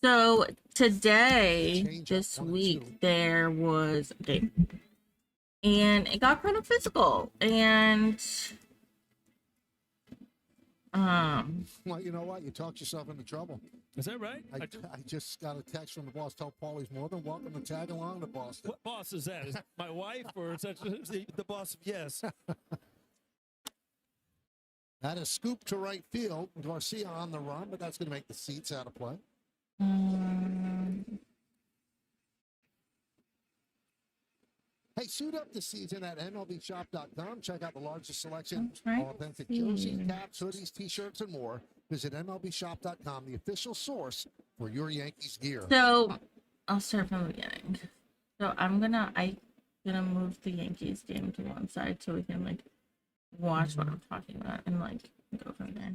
So today, this week, there was a game, and it got kind of physical. And well, you know what? You talked yourself into trouble. Is that right? I just got a text from the boss. Tell Paul he's more than welcome to tag along to Boston. What boss is that? Is it my wife or is that the boss of Yes? Had a scoop to right field. Garcia on the run, but that's going to make the seats out of play. Hey, suit up this season at MLBshop.com. Check out the largest selection of authentic jerseys, caps, hoodies, T-shirts, and more. Visit MLBshop.com, the official source for your Yankees gear. So I'll start from the beginning. So I'm gonna move the Yankees game to one side so we can watch what I'm talking about and go from there.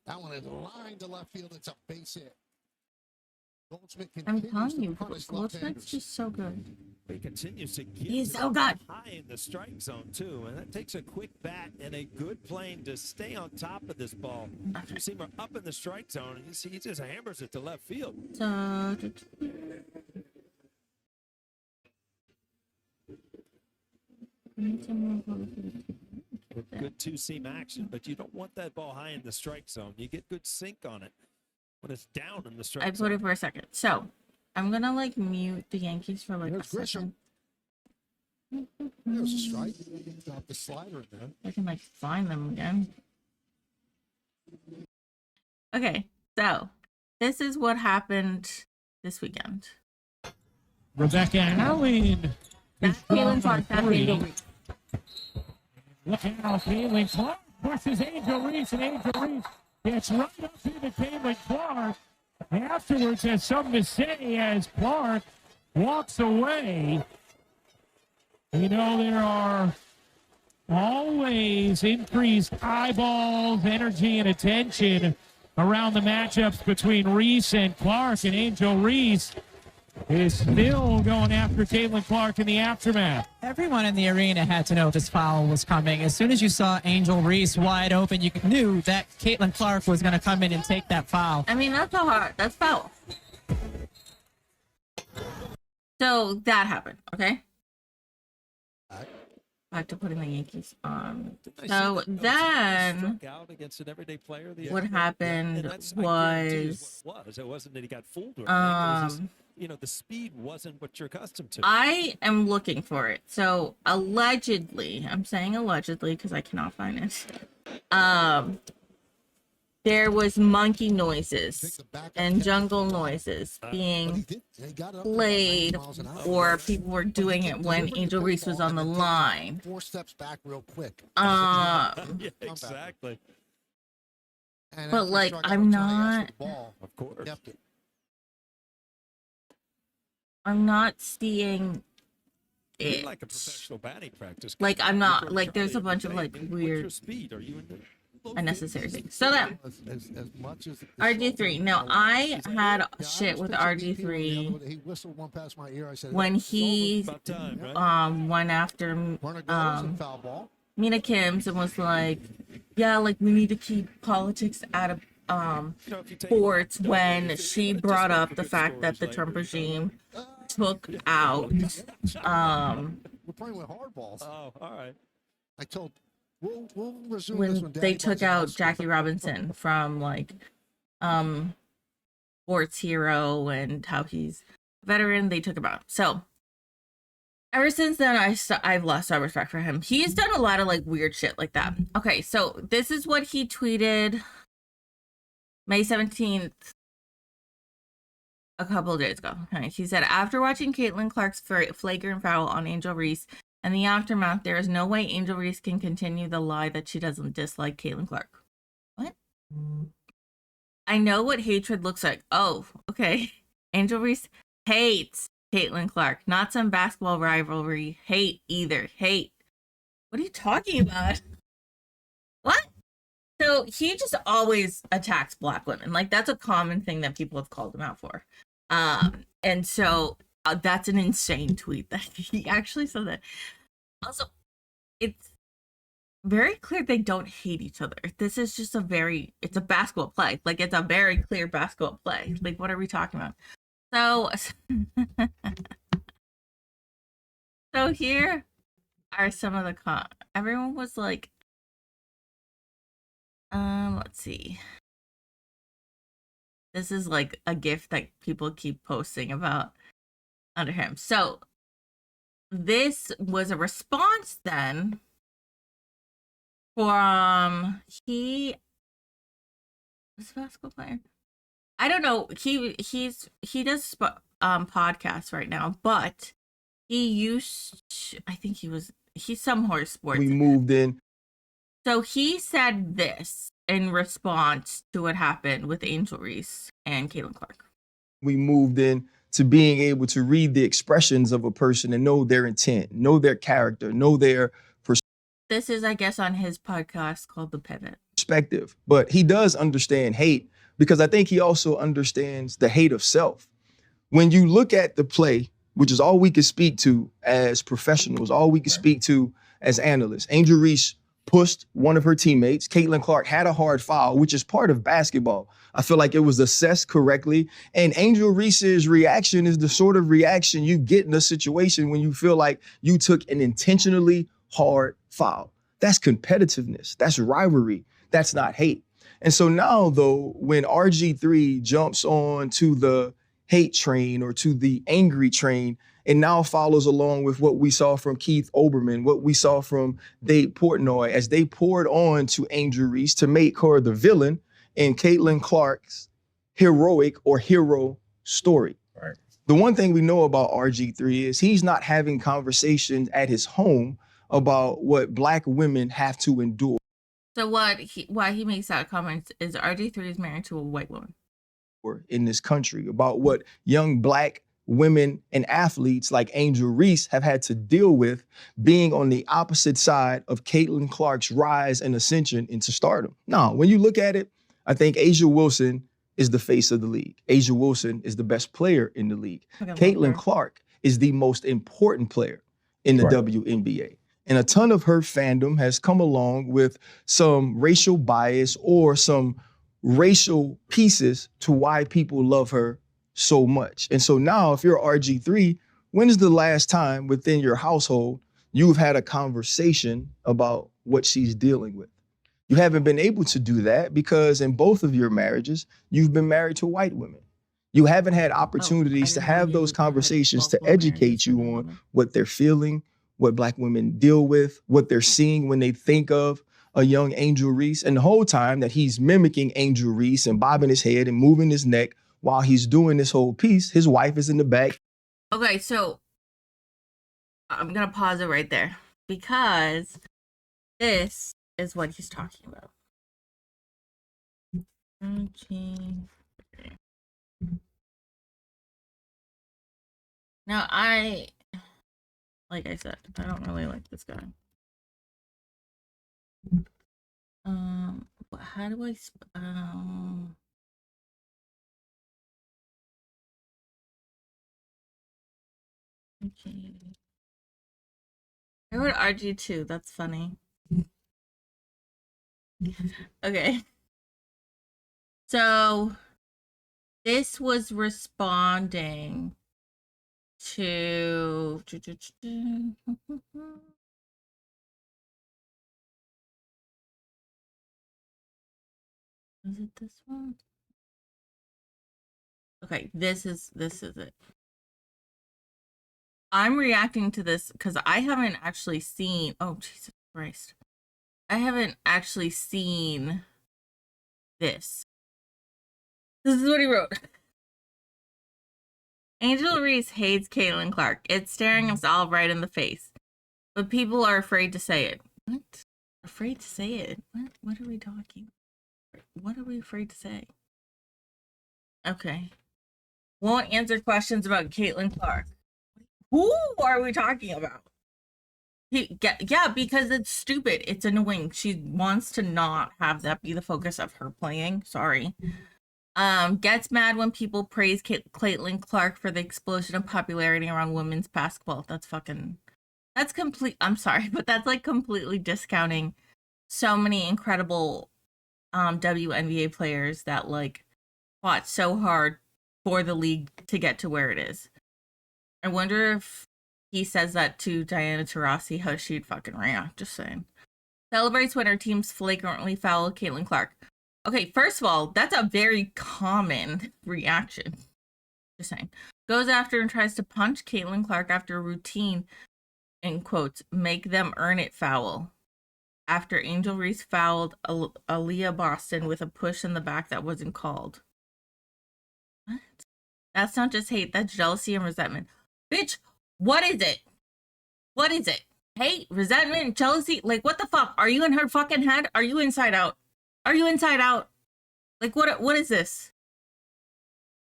That one is lined to left field. It's a base hit. I'm telling you, Goldsmith's just so good. He continues to get He's so good. High in the strike zone too, and that takes a quick bat and a good plane to stay on top of this ball. You see him up in the strike zone, and you see he just hammers it to left field. So, good two-seam action, but you don't want that ball high in the strike zone. You get good sink on it when it's down in the strike zone. I put it for a second. So I'm gonna mute the Yankees for a second. There's a strike. Got the slider in there. I can find them again. Okay, so this is what happened this weekend. Rebecca Allen. That's Caitlin Clark. That's Angel Reese. Look out, Caitlin Clark versus Angel Reese, and Angel Reese gets right up to the Caitlin Clark. Afterwards has something to say as Clark walks away. You know, there are always increased eyeballs, energy, and attention around the matchups between Reese and Clark, and Angel Reese is still going after Caitlin Clark in the aftermath. Everyone in the arena had to know this foul was coming. As soon as you saw Angel Reese wide open, you knew that Caitlin Clark was going to come in and take that foul. I mean, that's foul. So that happened, okay? Back to putting the Yankees on. So then, what happened was, it wasn't that he got fooled or anything. The speed wasn't what you're accustomed to. I am looking for it. So allegedly, I'm saying allegedly because I cannot find it. There was monkey noises and jungle noises being played, or people were doing it when Angel Reese was on the line. 4 steps back real quick. Yeah, exactly. But I'm not. Of course. I'm not seeing it. Like a professional batting practice. I'm not there's a bunch of weird, speed? Are you in unnecessary things. So then, as much as RG3. Now I had shit with RG3 he whistled one past my ear. I said when he went after foul ball. Mina Kim's and was like, yeah, we need to keep politics out of sports, when she brought up the fact that the Trump regime took out We're playing with hard balls. Oh, all right. I told we'll resume when this when they Daddy took buys out us. Jackie Robinson from sports hero and how he's a veteran. They took him out. So ever since then, I've lost all respect for him. He's done a lot of weird shit like that. Okay, so this is what he tweeted May 17th, a couple of days ago. Okay, he said, after watching Caitlin Clark's flagrant foul on Angel Reese and the aftermath, there is no way Angel Reese can continue the lie that she doesn't dislike Caitlin Clark. What? I know what hatred looks like. Oh, okay. Angel Reese hates Caitlin Clark, not some basketball rivalry. Hate either. Hate. What are you talking about? What? So he just always attacks Black women. That's a common thing that people have called him out for. And so that's an insane tweet that he actually said that. Also, it's very clear they don't hate each other. This is just it's a basketball play. Like, it's a very clear basketball play. Like, what are we talking about? So, so here are some of the everyone was like, let's see. This is like a gift that people keep posting about under him. So this was a response then from he was a basketball player. I don't know. He does podcasts right now, but he used to, I think he's some horse sports. We moved in. So he said this in response to what happened with Angel Reese and Caitlin Clark. We moved in to being able to read the expressions of a person and know their intent, know their character, know their This is, I guess, on his podcast called The Pivot. Perspective. But he does understand hate, because I think he also understands the hate of self. When you look at the play, which is all we can speak to as professionals, all we can speak to as analysts, Angel Reese pushed one of her teammates. Caitlin Clark had a hard foul, which is part of basketball. I feel like it was assessed correctly. And Angel Reese's reaction is the sort of reaction you get in a situation when you feel like you took an intentionally hard foul. That's competitiveness. That's rivalry. That's not hate. And so now, though, when RG3 jumps on to the hate train or to the angry train, and now follows along with what we saw from Keith Olbermann, what we saw from Dave Portnoy, as they poured on to Angel Reese to make her the villain in Caitlin Clark's heroic or hero story. Right. The one thing we know about RG3 is he's not having conversations at his home about what Black women have to endure. So why he makes that comment is RG3 is married to a white woman In this country, about what young Black women and athletes like Angel Reese have had to deal with being on the opposite side of Caitlin Clark's rise and ascension into stardom. Now, when you look at it, I think A'ja Wilson is the face of the league. A'ja Wilson is the best player in the league. Caitlin Clark is the most important player in the WNBA. And a ton of her fandom has come along with some racial bias or some racial pieces to why people love her so much. And so now, if you're RG3, when is the last time within your household you've had a conversation about what she's dealing with? You haven't been able to do that because in both of your marriages, you've been married to white women. You haven't had opportunities to have those conversations to educate you on what they're feeling, what Black women deal with, what they're seeing when they think of a young Angel Reese. And the whole time that he's mimicking Angel Reese and bobbing his head and moving his neck while he's doing this whole piece, his wife is in the back. Okay, so I'm going to pause it right there because this is what he's talking about. Now, like I said, I don't really like this guy. How do I okay. I wrote RG2, that's funny. Okay. So this was responding to is it this one? Okay, this is it. I'm reacting to this because I haven't actually seen, oh Jesus Christ. I haven't actually seen this. This is what he wrote. Angel Reese hates Caitlin Clark. It's staring us all right in the face. But people are afraid to say it. What? Afraid to say it? What are we talking about? What are we afraid to say? Okay. Won't answer questions about Caitlin Clark. Who are we talking about? Yeah, because it's stupid. It's annoying. She wants to not have that be the focus of her playing. Sorry. Gets mad when people praise Caitlin Clark for the explosion of popularity around women's basketball. That's complete. I'm sorry, but that's like completely discounting so many incredible WNBA players that like fought so hard for the league to get to where it is. I wonder if he says that to Diana Taurasi, how she'd fucking react. Just saying. Celebrates when her teams flagrantly foul Caitlin Clark. Okay, first of all, that's a very common reaction. Just saying. Goes after and tries to punch Caitlin Clark after a routine, in quotes, make them earn it foul. After Angel Reese fouled Aaliyah Boston with a push in the back that wasn't called. What? That's not just hate, that's jealousy and resentment. Bitch, what is it? What is it? Hate, resentment, jealousy? Like, what the fuck? Are you in her fucking head? Are you inside out? Are you inside out? Like, what is this?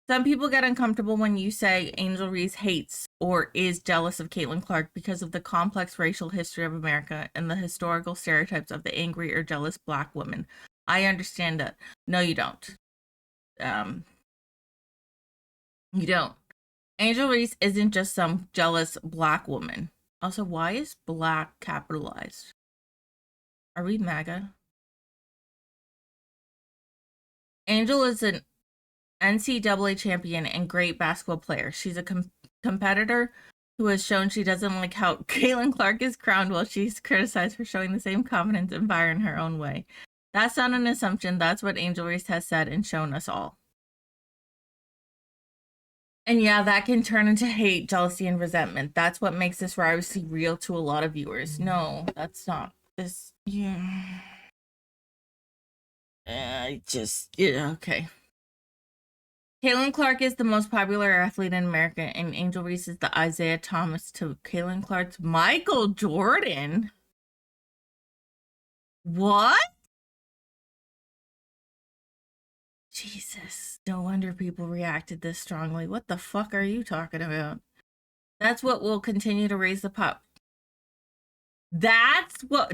Some people get uncomfortable when you say Angel Reese hates or is jealous of Caitlin Clark because of the complex racial history of America and the historical stereotypes of the angry or jealous Black woman. I understand that. No, you don't. You don't. Angel Reese isn't just some jealous Black woman. Also, why is Black capitalized? Are we MAGA? Angel is an NCAA champion and great basketball player. She's a competitor who has shown she doesn't like how Caitlin Clark is crowned while she's criticized for showing the same confidence and fire in her own way. That's not an assumption. That's what Angel Reese has said and shown us all. And yeah, that can turn into hate, jealousy, and resentment. That's what makes this rivalry real to a lot of viewers. No, that's not. This, yeah. Okay. Caitlin Clark is the most popular athlete in America, and Angel Reese is the Isaiah Thomas to Caitlin Clark's Michael Jordan. What? Jesus, no wonder people reacted this strongly. What the fuck are you talking about? That's what will continue to raise the pop. That's what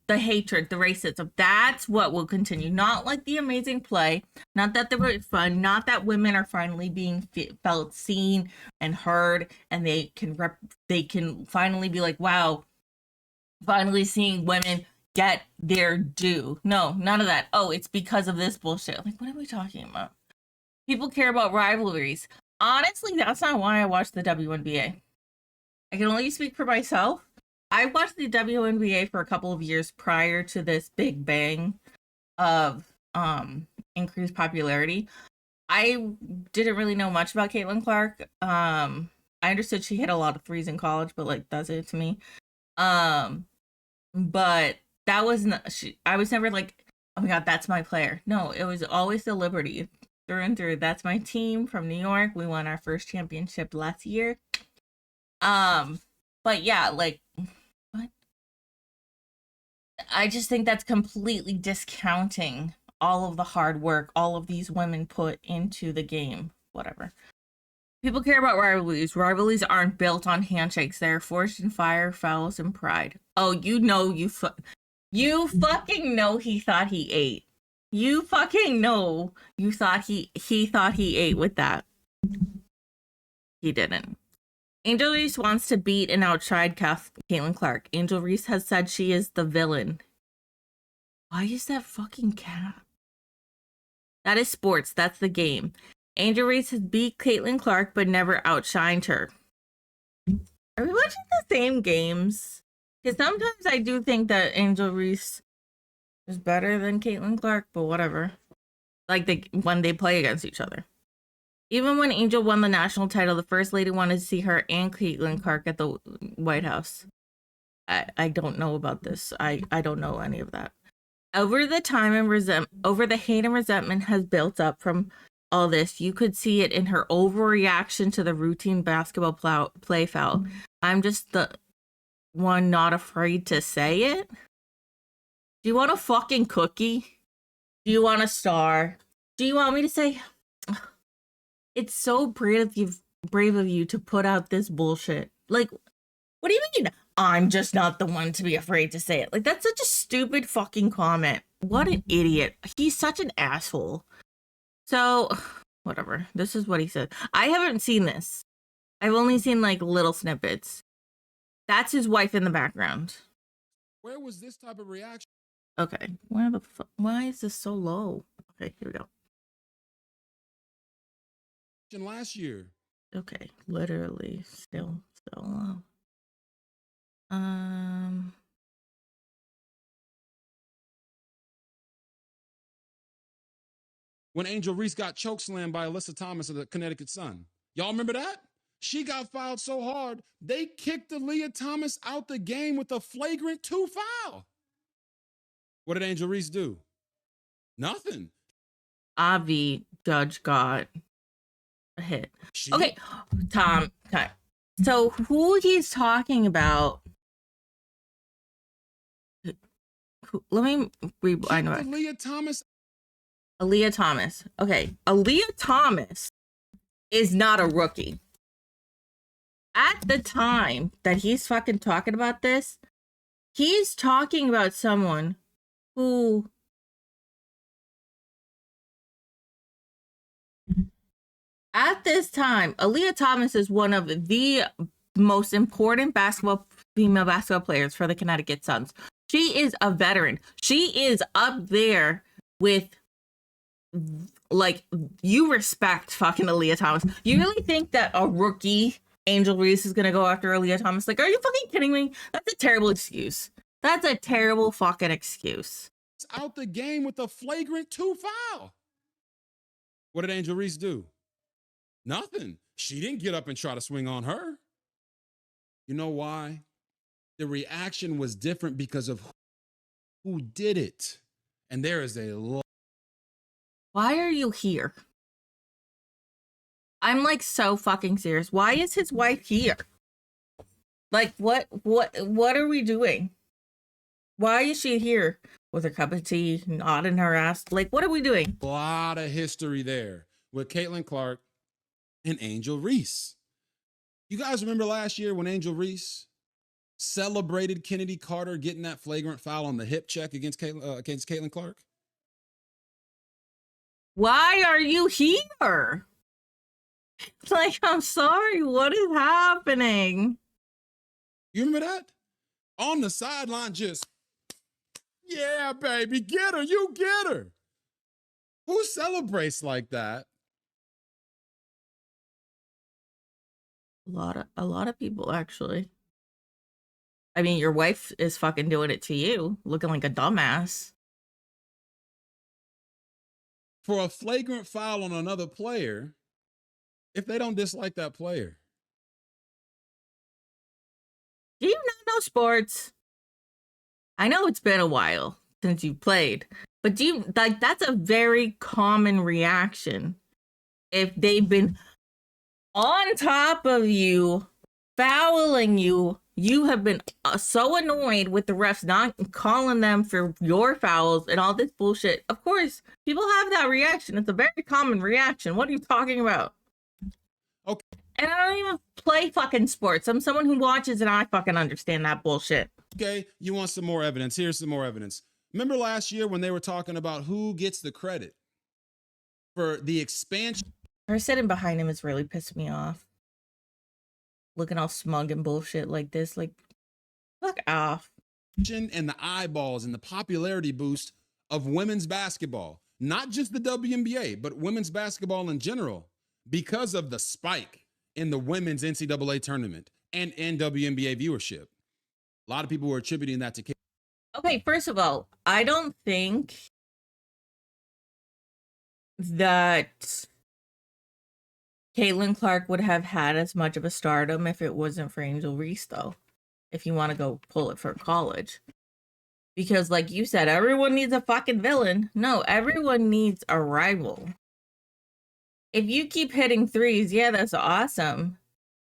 the hatred, the racism, that's what will continue. Not like the amazing play, not that they were fun, not that women are finally being felt seen and heard, and they can finally be like, wow, finally seeing women get their due. No, none of that. Oh, it's because of this bullshit. Like, what are we talking about? People care about rivalries. Honestly, that's not why I watch the WNBA. I can only speak for myself. I watched the WNBA for a couple of years prior to this big bang of increased popularity. I didn't really know much about Caitlin Clark. I understood she hit a lot of threes in college, but like that's it to me. But that wasn't I was never like, oh my god, that's my player. No, it was always the Liberty through and through. That's my team from New York. We won our first championship last year. But yeah, like what? I just think that's completely discounting all of the hard work all of these women put into the game. Whatever. People care about rivalries. Rivalries aren't built on handshakes. They're forged in fire, fouls, and pride. Oh, you know, you fucking know he thought he ate. You fucking know you thought he thought he ate with that. He didn't. Angel Reese wants to beat and outshine Caitlin Clark. Angel Reese has said she is the villain. Why is that fucking cat? That is sports. That's the game. Angel Reese has beat Caitlin Clark but never outshined her. Are we watching the same games? Because sometimes I do think that Angel Reese is better than Caitlin Clark, but whatever. Like when they play against each other. Even when Angel won the national title, the First Lady wanted to see her and Caitlin Clark at the White House. I don't know about this. I don't know any of that. Over the time and over the hate and resentment has built up from all this. You could see it in her overreaction to the routine basketball play foul. I'm just the one not afraid to say it. Do you want a fucking cookie? Do you want a star? Do you want me to say... It's so brave of you to put out this bullshit. Like, what do you mean? I'm just not the one to be afraid to say it. Like, that's such a stupid fucking comment. What an idiot. He's such an asshole. So, whatever. This is what he said. I haven't seen this. I've only seen, like, little snippets. That's his wife in the background. Where was this type of reaction Okay, where the fuck? Why is this so low? Okay, here we go. Last year. Okay, literally still so low. When Angel Reese got chokeslammed by Alyssa Thomas of the Connecticut Sun. Y'all remember that? She got fouled so hard, they kicked Aaliyah Thomas out the game with a flagrant 2 foul. What did Angel Reese do? Nothing. Avi Judge got a hit. She Okay, Tom. So who he's talking about? Let me I know Aaliyah Thomas. Aaliyah Thomas. Okay, Aaliyah Thomas is not a rookie. At the time that he's fucking talking about this, he's talking about someone who at this time, Aaliyah Thomas is one of the most important female basketball players for the Connecticut Suns. She is a veteran. She is up there with, like, you respect fucking Aaliyah Thomas. You really think that a rookie Angel Reese is gonna go after Aaliyah Thomas? Like, are you fucking kidding me? That's a terrible excuse. That's a terrible fucking excuse. Out the game with a flagrant 2 foul. What did Angel Reese do? Nothing. She didn't get up and try to swing on her. You know why? The reaction was different because of who did it. And there is a lot. Why are you here? I'm like so fucking serious. Why is his wife here? Like, what are we doing? Why is she here with her cup of tea, nodding her ass? Like, what are we doing? A lot of history there with Caitlin Clark and Angel Reese. You guys remember last year when Angel Reese celebrated Kennedy Carter getting that flagrant foul on the hip check against Caitlin Clark? Why are you here? Like, I'm sorry, what is happening? You remember that? On the sideline, just, yeah, baby, get her, you get her. Who celebrates like that? A lot of people, actually. I mean, your wife is fucking doing it to you, looking like a dumbass. For a flagrant foul on another player, if they don't dislike that player. Do you not know sports? I know it's been a while since you played, but do you, like, that's a very common reaction. If they've been on top of you, fouling you, you have been so annoyed with the refs not calling them for your fouls and all this bullshit. Of course, people have that reaction. It's a very common reaction. What are you talking about? Okay. And I don't even play fucking sports. I'm someone who watches and I fucking understand that bullshit. Okay, you want some more evidence? Here's some more evidence. Remember last year when they were talking about who gets the credit for the expansion? Her sitting behind him is really pissing me off. Looking all smug and bullshit like this. Like, fuck off. And the eyeballs and the popularity boost of women's basketball. Not just the WNBA, but women's basketball in general. Because of the spike in the women's NCAA tournament and WNBA viewership. A lot of people were attributing that to. Okay, first of all, I don't think that Caitlin Clark would have had as much of a stardom if it wasn't for Angel Reese, though. If you want to go pull it for college. Because like you said, everyone needs a fucking villain. No, everyone needs a rival. If you keep hitting threes, yeah, that's awesome.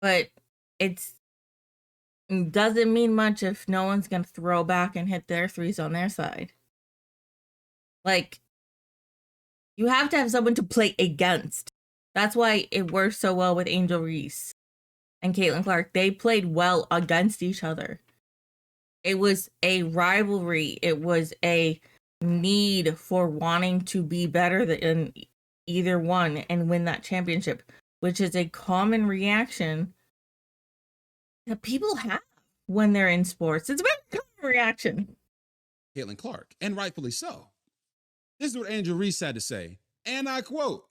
But it doesn't mean much if no one's going to throw back and hit their threes on their side. Like, you have to have someone to play against. That's why it works so well with Angel Reese and Caitlin Clark. They played well against each other. It was a rivalry. It was a need for wanting to be better than either one and win that championship, which is a common reaction that people have when they're in sports. It's a very common reaction. Caitlin Clark, and rightfully so. This is what Angel Reese had to say, and I quote,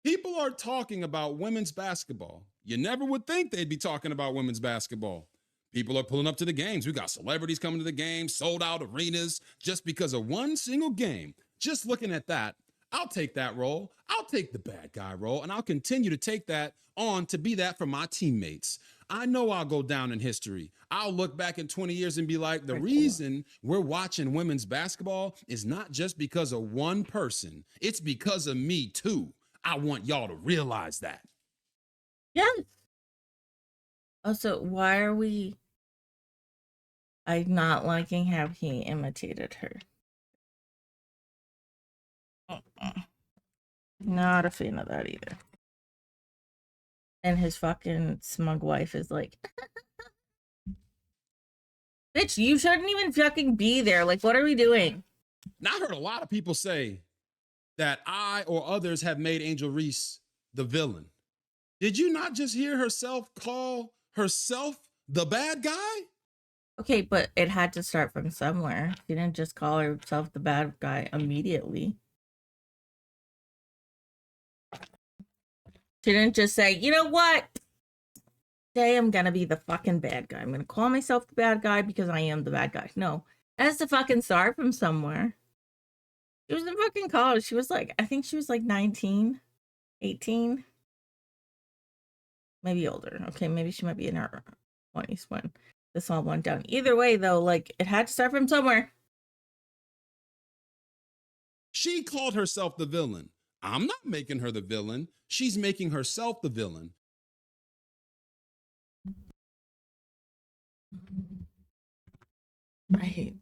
"People are talking about women's basketball. You never would think they'd be talking about women's basketball. People are pulling up to the games. We got celebrities coming to the games, sold out arenas, just because of one single game. Just looking at that, I'll take that role. I'll take the bad guy role, and I'll continue to take that on to be that for my teammates. I know I'll go down in history. I'll look back in 20 years and be like, the reason we're watching women's basketball is not just because of one person. It's because of me too. I want y'all to realize that." Yes. Also, why are we not liking how he imitated her? Not a fan of that either. And his fucking smug wife is like, bitch, you shouldn't even fucking be there. Like, what are we doing? Now, I heard a lot of people say that I or others have made Angel Reese the villain. Did you not just hear herself call herself the bad guy? Okay, but it had to start from somewhere. She didn't just call herself the bad guy immediately. She didn't just say, you know what? Today I'm gonna be the fucking bad guy. I'm gonna call myself the bad guy because I am the bad guy. No, it has to fucking start from somewhere. She was in fucking college. She was like, I think she was like 19, 18. Maybe older. Okay, maybe she might be in her 20s when this all went down. Either way, though, like, it had to start from somewhere. She called herself the villain. I'm not making her the villain. She's making herself the villain.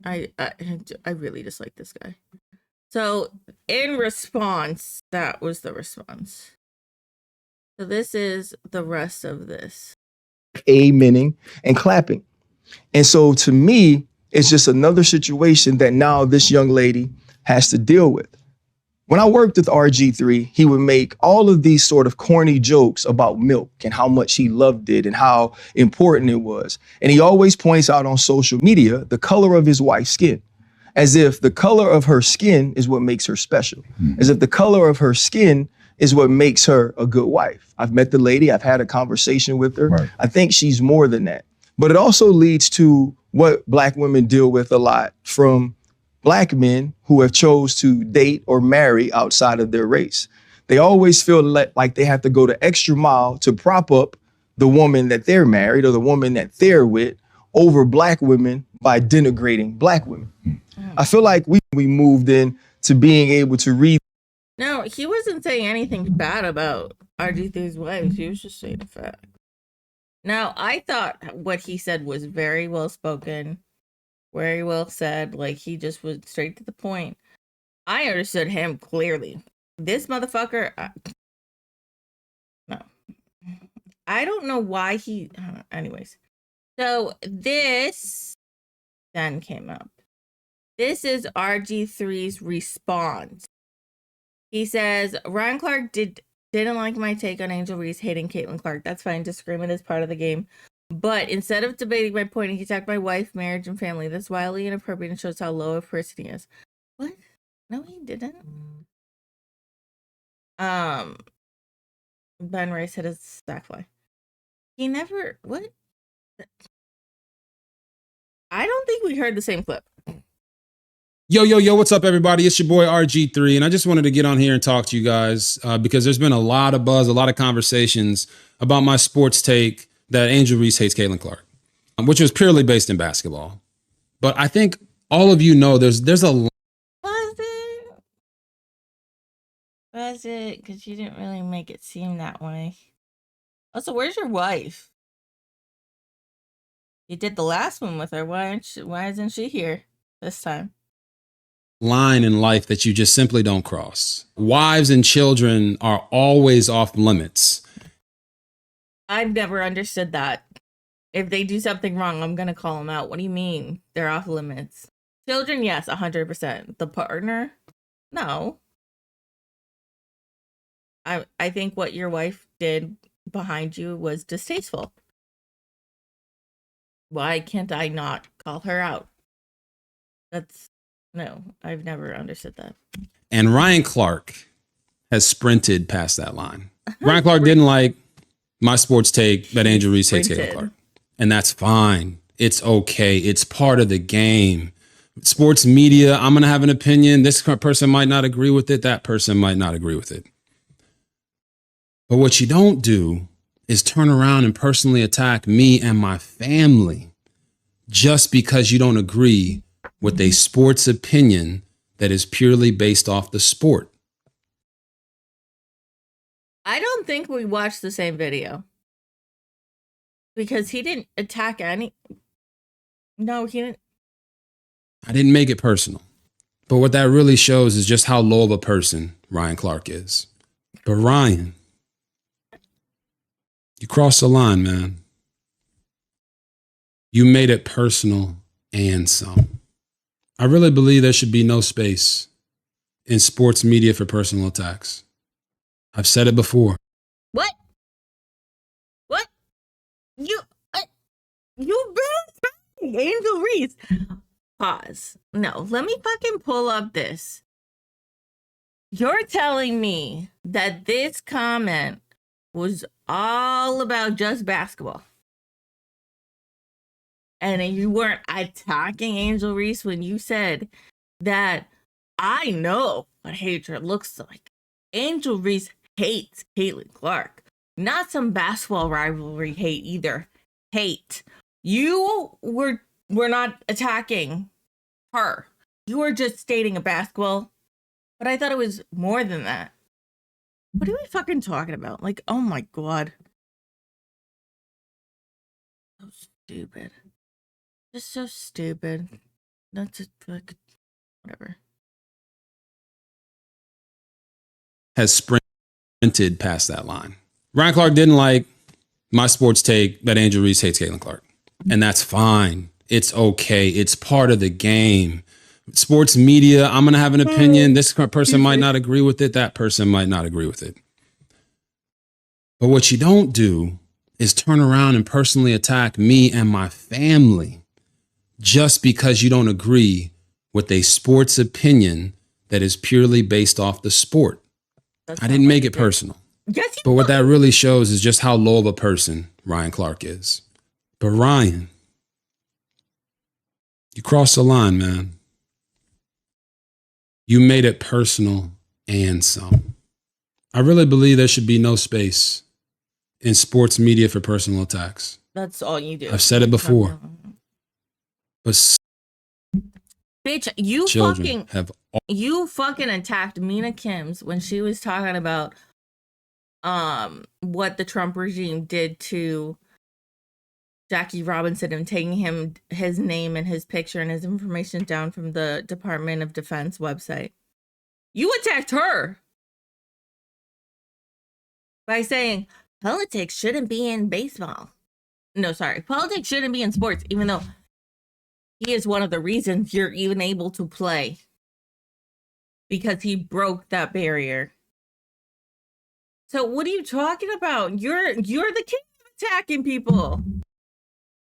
I really dislike this guy. So, in response, that was the response. So this is the rest of this. Amening and clapping. And so to me, it's just another situation that now this young lady has to deal with. When I worked with RG3, he would make all of these sort of corny jokes about milk and how much he loved it and how important it was. And he always points out on social media the color of his wife's skin, as if the color of her skin is what makes her special, as if the color of her skin is what makes her a good wife. I've met the lady, I've had a conversation with her. Right. I think she's more than that. But it also leads to what Black women deal with a lot from Black men who have chose to date or marry outside of their race. They always feel like they have to go the extra mile to prop up the woman that they're married or the woman that they're with over Black women by denigrating Black women. I feel like we moved in to being able to read. No, he wasn't saying anything bad about RG3's wife. He was just saying a fact. Now, I thought what he said was very well spoken, very well said. Like, he just was straight to the point. I understood him clearly. This motherfucker, no. I don't know why he, anyways. So this then came up. This is RG3's response. He says, Ryan Clark didn't like my take on Angel Reese hating Caitlin Clark. That's fine. Disagreement is part of the game. But instead of debating my point, he attacked my wife, marriage, and family. That's wildly inappropriate and shows how low a person he is. What? No, he didn't. Ben Rice hit his stack fly. He never, what? I don't think we heard the same clip. Yo, what's up, everybody? It's your boy RG3, and I just wanted to get on here and talk to you guys because there's been a lot of buzz, a lot of conversations about my sports take that Angel Reese hates Caitlin Clark, which was purely based in basketball. But I think all of you know there's a Was it? Was it? Because you didn't really make it seem that way. Also, where's your wife? You did the last one with her. Why isn't she here this time? line in life that you just simply don't cross. Wives and children are always off limits. I've never understood that. If they do something wrong, I'm going to call them out. What do you mean? They're off limits. Children, yes, 100%. The partner? No. I think what your wife did behind you was distasteful. Why can't I not call her out? No, I've never understood that. And Ryan Clark has sprinted past that line. Ryan Clark didn't like my sports take that Angel Reese hates Caitlin Clark. And that's fine. It's okay. It's part of the game. Sports media, I'm going to have an opinion. This person might not agree with it. That person might not agree with it. But what you don't do is turn around and personally attack me and my family just because you don't agree with a sports opinion that is purely based off the sport. I don't think we watched the same video. Because he didn't attack any. No, he didn't. I didn't make it personal. But what that really shows is just how low of a person Ryan Clark is. But Ryan, you crossed the line, man. You made it personal and some. I really believe there should be no space in sports media for personal attacks. I've said it before. What? What? You been Angel Reese. Pause. No, let me fucking pull up this. You're telling me that this comment was all about just basketball. And you weren't attacking Angel Reese when you said that I know what hatred looks like. Angel Reese hates Caitlin Clark. Not some basketball rivalry hate either. Hate. You were not attacking her. You were just stating a basketball. But I thought it was more than that. What are we fucking talking about? Like, oh my God. So stupid. Just so stupid. That's just like, whatever. Has sprinted past that line. Ryan Clark didn't like my sports take that Angel Reese hates Caitlin Clark. And that's fine. It's okay. It's part of the game. Sports media, I'm going to have an opinion. This person might not agree with it. That person might not agree with it. But what you don't do is turn around and personally attack me and my family just because you don't agree with a sports opinion that is purely based off the sport. I didn't make it personal. Yes, but what that really shows is just how low of a person Ryan Clark is. But Ryan, you crossed the line, man. You made it personal and some. I really believe there should be no space in sports media for personal attacks. That's all you do. I've said it before. But bitch, you children you fucking attacked Mina Kim's when she was talking about what the Trump regime did to Jackie Robinson and taking his name and his picture and his information down from the Department of Defense website. You attacked her by saying politics shouldn't be in baseball. No, sorry. Politics shouldn't be in sports, even though he is one of the reasons you're even able to play. Because he broke that barrier. So what are you talking about? You're the king of attacking people.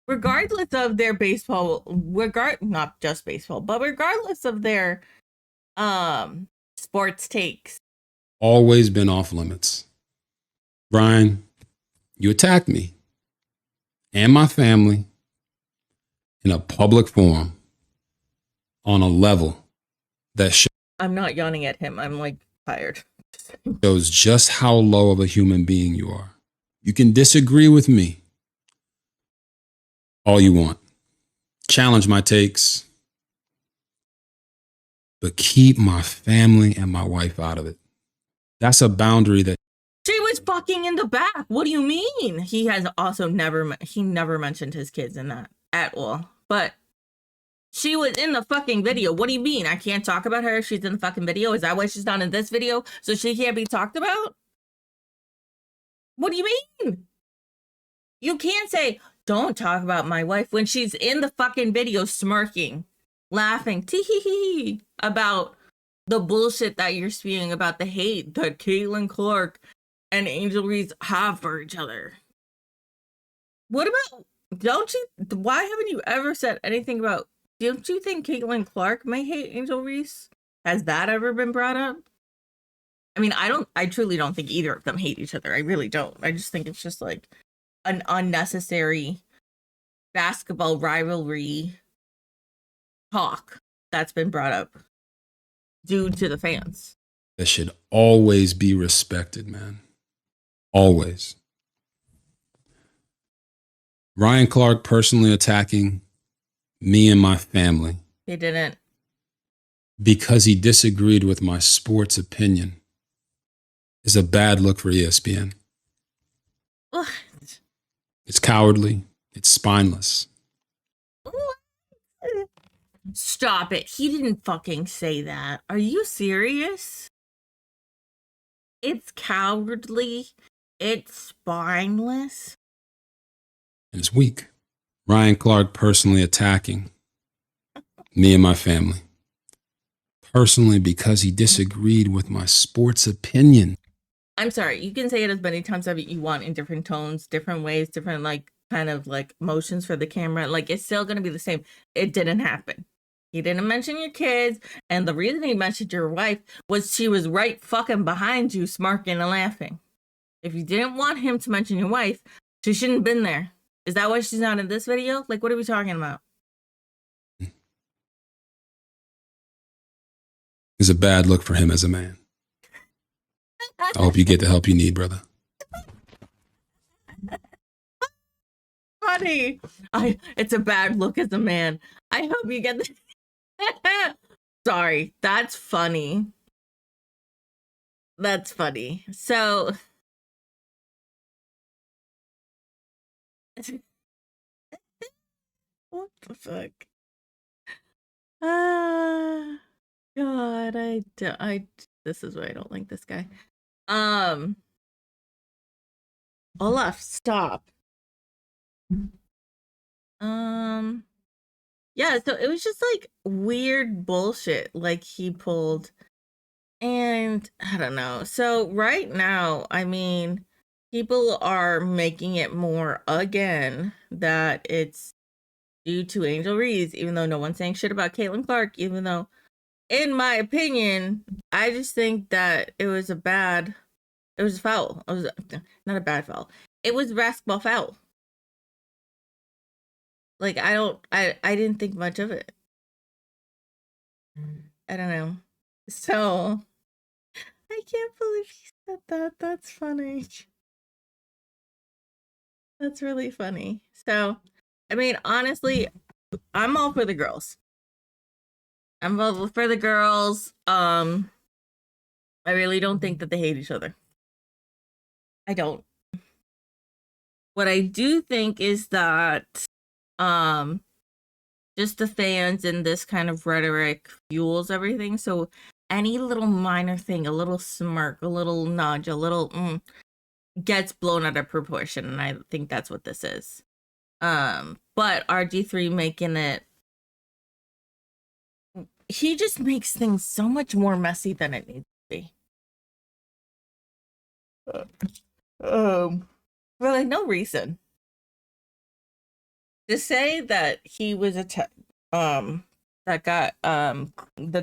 Regardless of their baseball, not just baseball, but regardless of their sports takes. Always been off limits. Brian, you attacked me and my family in a public forum on a level that I'm not yawning at him. I'm like tired. Shows just how low of a human being you are. You can disagree with me all you want. Challenge my takes. But keep my family and my wife out of it. That's a boundary that she was fucking in the back. What do you mean? He has also never mentioned his kids in that at all. But she was in the fucking video. What do you mean? I can't talk about her if she's in the fucking video? Is that why she's not in this video? So she can't be talked about? What do you mean? You can't say, don't talk about my wife when she's in the fucking video smirking, laughing, tee-hee-hee, about the bullshit that you're spewing about the hate that Caitlin Clark and Angel Reese have for each other. What about, why haven't you ever said anything about don't you think Caitlin Clark may hate Angel Reese? Has that ever been brought up? I mean, I truly don't think either of them hate each other. I really don't. I just think it's just like an unnecessary basketball rivalry talk that's been brought up due to the fans. That should always be respected, man. Always. Ryan Clark personally attacking me and my family. He didn't. Because he disagreed with my sports opinion is a bad look for ESPN. What? It's cowardly. It's spineless. Stop it. He didn't fucking say that. Are you serious? It's cowardly. It's spineless. And it's weak. Ryan Clark personally attacking me and my family. Personally, because he disagreed with my sports opinion. I'm sorry. You can say it as many times as you want in different tones, different ways, different like kind of like motions for the camera. Like it's still going to be the same. It didn't happen. He didn't mention your kids. And the reason he mentioned your wife was she was right fucking behind you, smirking and laughing. If you didn't want him to mention your wife, she shouldn't have been there. Is that why she's not in this video? Like, what are we talking about? It's a bad look for him as a man. I hope you get the help you need, brother. Funny. It's a bad look as a man. I hope you get the... Sorry, that's funny. That's funny. So... What the fuck? God, this is why I don't like this guy. Olaf, stop. Yeah, so it was just like weird bullshit like he pulled. And I don't know. So right now, I mean, people are making it more again that it's due to Angel Reese, even though no one's saying shit about Caitlin Clark, even though, in my opinion, I just think that it was a foul. It was not a bad foul. It was a basketball foul. Like, I didn't think much of it. I don't know. So, I can't believe he said that. That's funny. That's really funny. So, I mean, honestly, I'm all for the girls. I'm all for the girls. I really don't think that they hate each other. I don't. What I do think is that just the fans and this kind of rhetoric fuels everything. So any little minor thing, a little smirk, a little nudge, a little gets blown out of proportion, and I think that's what this is. But RG3 making it, he just makes things so much more messy than it needs to be. For like no reason. To say that he was the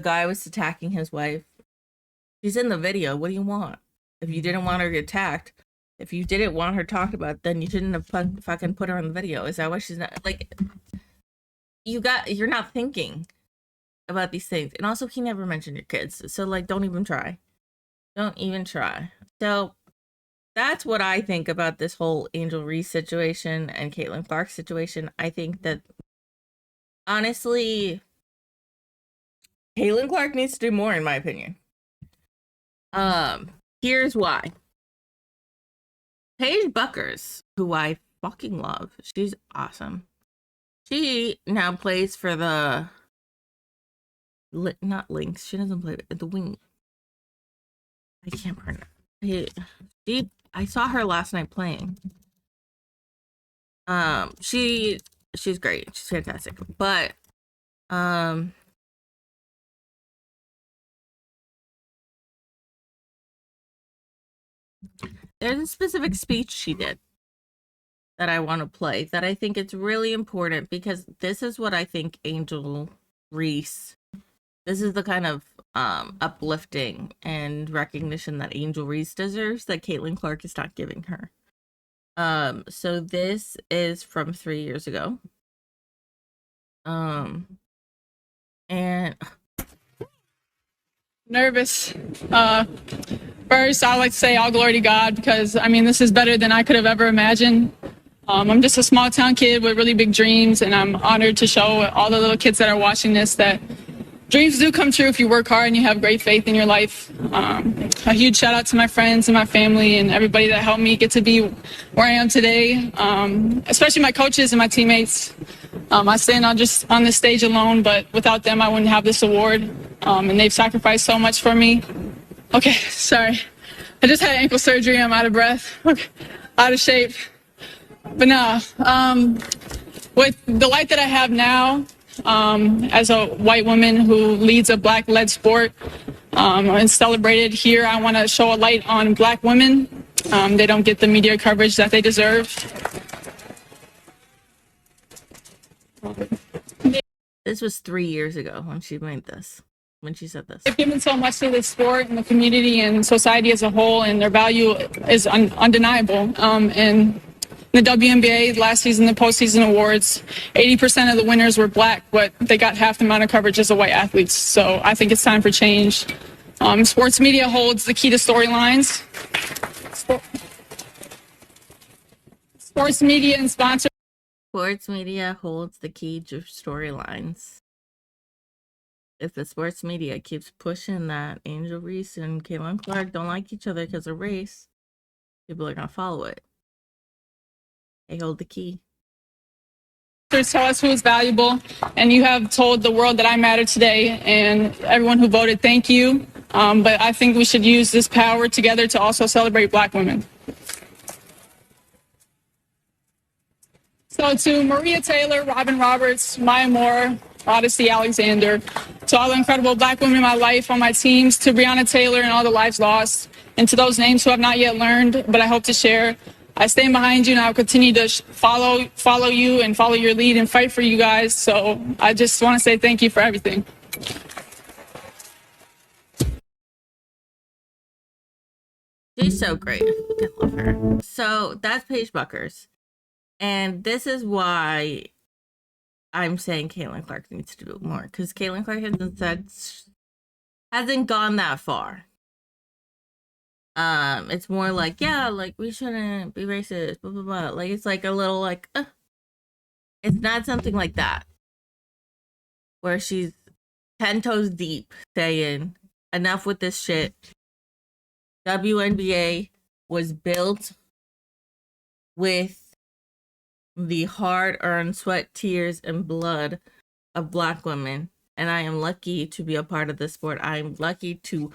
guy was attacking his wife. She's in the video. What do you want? If you didn't want her attacked, if you didn't want her talked about, then you shouldn't have fucking put her in the video. Is that why she's not like? You're not thinking about these things. And also, he never mentioned your kids, so like, don't even try. Don't even try. So that's what I think about this whole Angel Reese situation and Caitlin Clark situation. I think that, honestly, Caitlin Clark needs to do more, in my opinion. Here's why. Paige Buckers, who I fucking love, she's awesome. She now plays for the not Lynx. She doesn't play the Wing. I can't pronounce. I saw her last night playing. She's great. She's fantastic. But there's a specific speech she did that I want to play that I think it's really important, because this is what I think Angel Reese, this is the kind of uplifting and recognition that Angel Reese deserves that Caitlin Clark is not giving her. So this is from 3 years ago. And nervous. First, I like to say all glory to God, because I mean, this is better than I could have ever imagined. I'm just a small town kid with really big dreams, and I'm honored to show all the little kids that are watching this that dreams do come true if you work hard and you have great faith in your life. A huge shout out to my friends and my family and everybody that helped me get to be where I am today, especially my coaches and my teammates. I stand on this stage alone, but without them, I wouldn't have this award. And they've sacrificed so much for me. Okay, sorry. I just had ankle surgery. I'm out of breath, out of shape. But no, with the light that I have now, as a white woman who leads a Black-led sport and celebrated here, I want to show a light on Black women. They don't get the media coverage that they deserve. this was 3 years ago when she made this, when she said this. They've given so much to the sport and the community and society as a whole, and their value is undeniable. And the WNBA last season, the postseason awards, 80% of the winners were Black, but they got half the amount of coverage as the white athletes. So I think it's time for change. Sports media holds the key to storylines. Sports media and sponsors. Sports media holds the key to storylines. If the sports media keeps pushing that Angel Reese and Caitlin Clark don't like each other because of race, people are going to follow it. They hold the key. Tell us who is valuable, and you have told the world that I matter today, and everyone who voted, thank you. But I think we should use this power together to also celebrate Black women. So to Maria Taylor, Robin Roberts, Maya Moore, Odyssey Alexander, to all the incredible Black women in my life, on my teams, to Breonna Taylor and all the lives lost, and to those names who have not yet learned, but I hope to share, I stand behind you, and I'll continue to follow you and follow your lead and fight for you guys. So I just want to say thank you for everything. She's so great. I love her. So that's Paige Buckers. And this is why I'm saying Caitlin Clark needs to do more. Because Caitlin Clark hasn't gone that far. It's more like, yeah, like, we shouldn't be racist, blah, blah, blah. Like, it's like a little like, it's not something like that. Where she's 10 toes deep saying, enough with this shit. WNBA was built with the hard-earned sweat, tears, and blood of Black women. And I am lucky to be a part of this sport. I am lucky to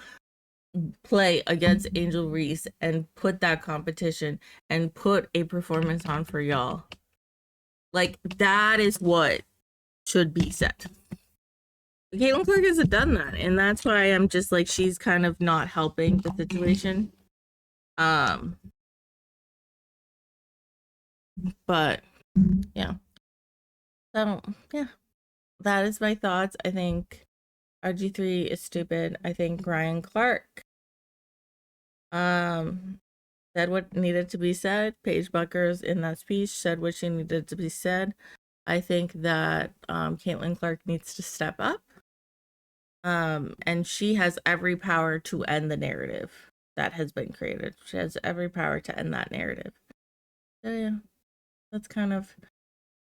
play against Angel Reese and put that competition and put a performance on for y'all. Like, that is what should be said. Caitlin Clark hasn't done that, and that's why I'm just like, she's kind of not helping the situation. But yeah. So yeah. That is my thoughts. I think RG3 is stupid. I think Ryan Clark said what needed to be said. Paige Buckers in that speech said what she needed to be said. I think that Caitlin Clark needs to step up. And she has every power to end the narrative that has been created. She has every power to end that narrative. So yeah, that's kind of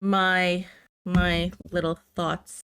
my little thoughts